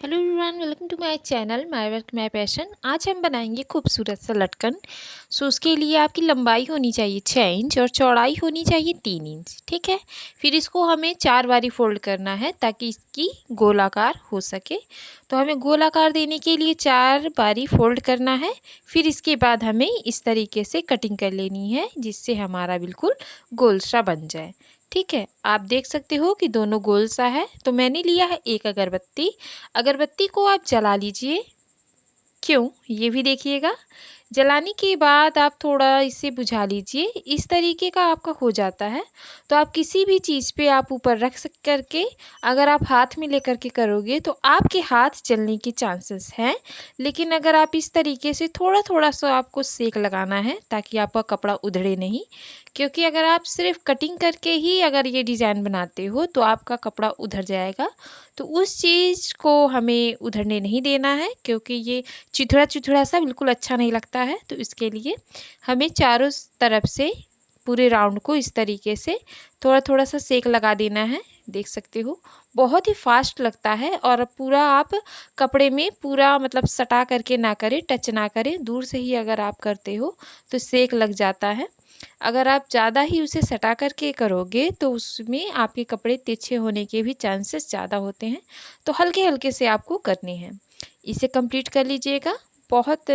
Hello everyone, welcome to my channel my work my passion. आज हम बनाएंगे खूबसूरत सा लटकन। सो उसके लिए आपकी लंबाई होनी चाहिए 6 इंच और चौड़ाई होनी चाहिए 3 इंच। ठीक है। फिर इसको हमें 4 बारी फोल्ड करना है ताकि इसकी गोलाकार हो सके। तो हमें गोलाकार देने के लिए 4 बारी फोल्ड करना है। फिर इसके बाद हमें इस तरीके से कटिंग कर लेनी है जिससे हमारा बिल्कुल गोल सा बन जाए। ठीक है, आप देख सकते हो कि दोनों गोल सा है। तो मैंने लिया है एक अगरबत्ती। अगरबत्ती को आप जला लीजिए। क्यों, ये भी देखिएगा। जलाने के बाद आप थोड़ा इसे बुझा लीजिए। इस तरीके का आपका हो जाता है। तो आप किसी भी चीज़ पे आप ऊपर रख सक करके अगर आप हाथ में लेकर के करोगे तो आपके हाथ जलने के चांसेस हैं। लेकिन अगर आप इस तरीके से थोड़ा थोड़ा सा आपको सेक लगाना है ताकि आपका कपड़ा उधड़े नहीं। क्योंकि अगर आप सिर्फ कटिंग करके ही अगर ये डिज़ाइन बनाते हो तो आपका कपड़ा उधड़ जाएगा। तो उस चीज़ को हमें उधड़ने नहीं देना है क्योंकि ये चिथड़ा चिथड़ा सा बिल्कुल अच्छा नहीं लगता है। तो इसके लिए हमें चारों तरफ से पूरे राउंड को इस तरीके से थोड़ा थोड़ा सा सेक लगा देना है। देख सकते हो बहुत ही फास्ट लगता है और पूरा आप कपड़े में पूरा मतलब सटा करके ना करें, टच ना करें, दूर से ही अगर आप करते हो तो सेक लग जाता है। अगर आप ज़्यादा ही उसे सटा करके करोगे तो उसमें आपके कपड़े तिरछे होने के भी चांसेस ज़्यादा होते हैं। तो हल्के हल्के से आपको करने हैं। इसे कंप्लीट कर लीजिएगा। बहुत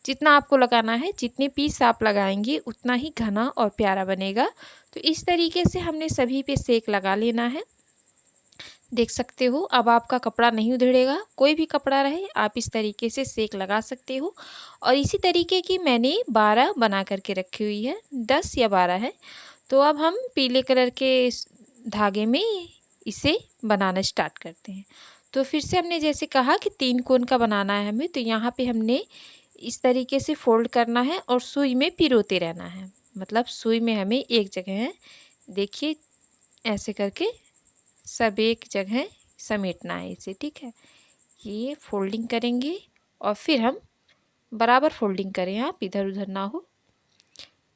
जितना आपको लगाना है, जितने पीस आप लगाएंगे उतना ही घना और प्यारा बनेगा। तो इस तरीके से हमने सभी पे सेक लगा लेना है। देख सकते हो अब आपका कपड़ा नहीं उधड़ेगा। कोई भी कपड़ा रहे आप इस तरीके से सेक लगा सकते हो। और इसी तरीके की मैंने 12 बना करके रखी हुई है, 10 या 12 है। तो अब हम पीले कलर के इस धागे में इसे बनाना स्टार्ट करते हैं। तो फिर से हमने जैसे कहा कि 3 कोण का बनाना है हमें, तो यहाँ पे हमने इस तरीके से फोल्ड करना है और सुई में पिरोते रहना है। मतलब सुई में हमें एक जगह है, देखिए ऐसे करके सब एक जगह समेटना है इसे। ठीक है, ये फोल्डिंग करेंगे और फिर हम बराबर फोल्डिंग करें, आप इधर उधर ना हो।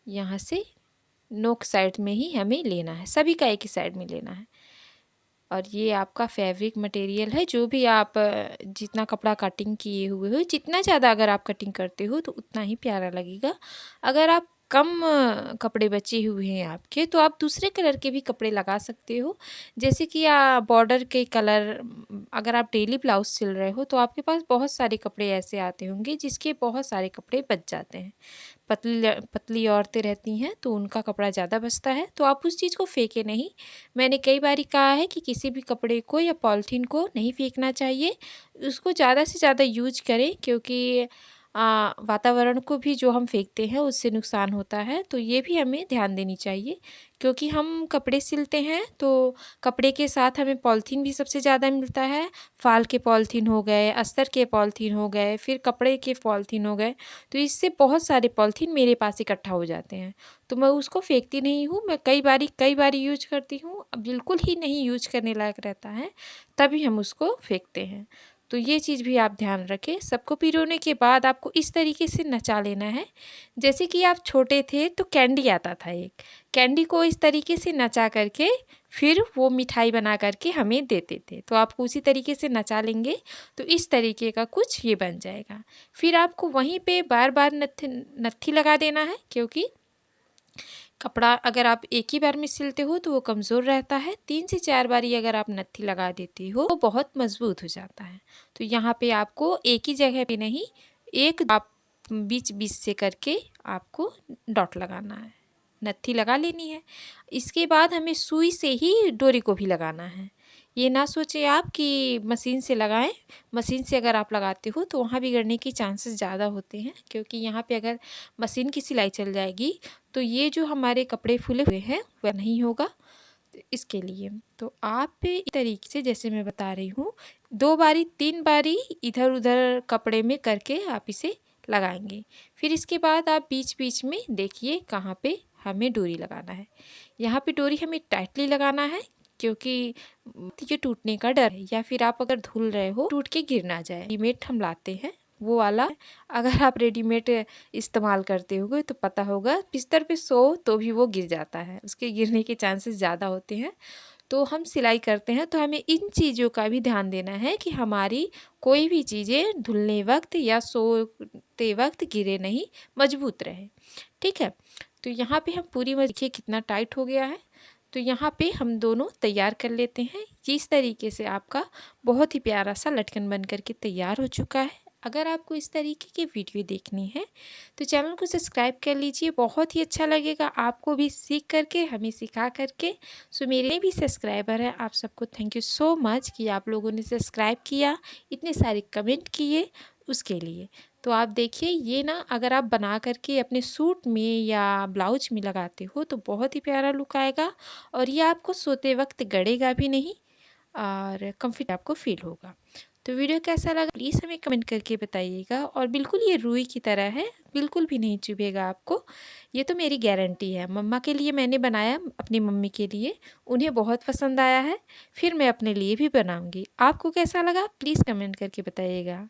यहाँ से नोक साइड में ही हमें लेना है, सभी का एक ही साइड में लेना है। और ये आपका फैब्रिक मटेरियल है, जो भी आप जितना कपड़ा कटिंग किए हुए हो, जितना ज़्यादा अगर आप कटिंग करते हो तो उतना ही प्यारा लगेगा। अगर आप कम कपड़े बचे हुए हैं आपके तो आप दूसरे कलर के भी कपड़े लगा सकते हो। जैसे कि बॉर्डर के कलर, अगर आप डेली ब्लाउज सिल रहे हो तो आपके पास बहुत सारे कपड़े ऐसे आते होंगे जिसके बहुत सारे कपड़े बच जाते हैं। पतली पतली औरतें रहती हैं तो उनका कपड़ा ज़्यादा बचता है, तो आप उस चीज़ को फेंके नहीं। मैंने कई बारी कहा है कि किसी भी कपड़े को या पॉलीथीन को नहीं फेंकना चाहिए, उसको ज़्यादा से ज़्यादा यूज करें। क्योंकि वातावरण को भी जो हम फेंकते हैं उससे नुकसान होता है, तो ये भी हमें ध्यान देनी चाहिए। क्योंकि हम कपड़े सिलते हैं तो कपड़े के साथ हमें पॉलीथीन भी सबसे ज़्यादा मिलता है। फाल के पॉलीथीन हो गए, अस्तर के पॉलीथीन हो गए, फिर कपड़े के पॉलीथीन हो गए। तो इससे बहुत सारे पॉलीथीन मेरे पास इकट्ठा हो जाते हैं। तो मैं उसको फेंकती नहीं हूँ, मैं कई बारी यूज करती हूँ। अब बिल्कुल ही नहीं यूज करने लायक रहता है तभी हम उसको फेंकते हैं। तो ये चीज़ भी आप ध्यान रखें। सबको पिरोने के बाद आपको इस तरीके से नचा लेना है। जैसे कि आप छोटे थे तो कैंडी आता था एक, कैंडी को इस तरीके से नचा करके फिर वो मिठाई बना करके हमें देते थे। तो आपको उसी तरीके से नचा लेंगे तो इस तरीके का कुछ ये बन जाएगा। फिर आपको वहीं पे बार बार नत्थी लगा देना है। क्योंकि कपड़ा अगर आप एक ही बार में सिलते हो तो वो कमज़ोर रहता है। 3 से 4 बारी अगर आप नत्थी लगा देती हो तो बहुत मज़बूत हो जाता है। तो यहाँ पे आपको एक ही जगह पे नहीं, एक आप बीच बीच से करके आपको डॉट लगाना है, नत्थी लगा लेनी है। इसके बाद हमें सुई से ही डोरी को भी लगाना है। ये ना सोचें आप कि मशीन से लगाएं। मशीन से अगर आप लगाते हो तो वहाँ बिगड़ने के चांसेस ज़्यादा होते हैं। क्योंकि यहाँ पे अगर मशीन की सिलाई चल जाएगी तो ये जो हमारे कपड़े फुले हुए हैं वह नहीं होगा। तो इसके लिए तो आप इस तरीके से जैसे मैं बता रही हूँ 2 बारी 3 बारी इधर उधर कपड़े में करके आप इसे लगाएंगे। फिर इसके बाद आप बीच बीच में देखिए कहाँ पे हमें डोरी लगाना है। यहाँ पे डोरी हमें टाइटली लगाना है क्योंकि ये टूटने का डर है, या फिर आप अगर धुल रहे हो टूट के गिर ना जाए। रेडीमेड हम लाते हैं वो वाला, अगर आप रेडीमेड इस्तेमाल करते होगे तो पता होगा बिस्तर पे सो तो भी वो गिर जाता है, उसके गिरने के चांसेस ज़्यादा होते हैं। तो हम सिलाई करते हैं तो हमें इन चीज़ों का भी ध्यान देना है कि हमारी कोई भी चीज़ें धुलने वक्त या सोते वक्त गिरे नहीं, मजबूत रहे। ठीक है, तो यहाँ पे हम पूरी देखिए कितना टाइट हो गया है। तो यहाँ पे हम दोनों तैयार कर लेते हैं। इस तरीके से आपका बहुत ही प्यारा सा लटकन बन कर के तैयार हो चुका है। अगर आपको इस तरीके की वीडियो देखनी है तो चैनल को सब्सक्राइब कर लीजिए, बहुत ही अच्छा लगेगा आपको भी सीख करके, हमें सिखा करके। सो मेरे भी सब्सक्राइबर हैं, आप सबको थैंक यू सो मच कि आप लोगों ने सब्सक्राइब किया, इतने सारे कमेंट किए उसके लिए। तो आप देखिए ये ना अगर आप बना करके अपने सूट में या ब्लाउज में लगाते हो तो बहुत ही प्यारा लुक आएगा और ये आपको सोते वक्त गड़ेगा भी नहीं और कम्फर्ट आपको फील होगा। तो वीडियो कैसा लगा प्लीज़ हमें कमेंट करके बताइएगा। और बिल्कुल ये रुई की तरह है, बिल्कुल भी नहीं चुभेगा आपको, ये तो मेरी गारंटी है। मम्मा के लिए मैंने बनाया, अपनी मम्मी के लिए, उन्हें बहुत पसंद आया है, फिर मैं अपने लिए भी बनाऊंगी। आपको कैसा लगा प्लीज़ कमेंट करके बताइएगा।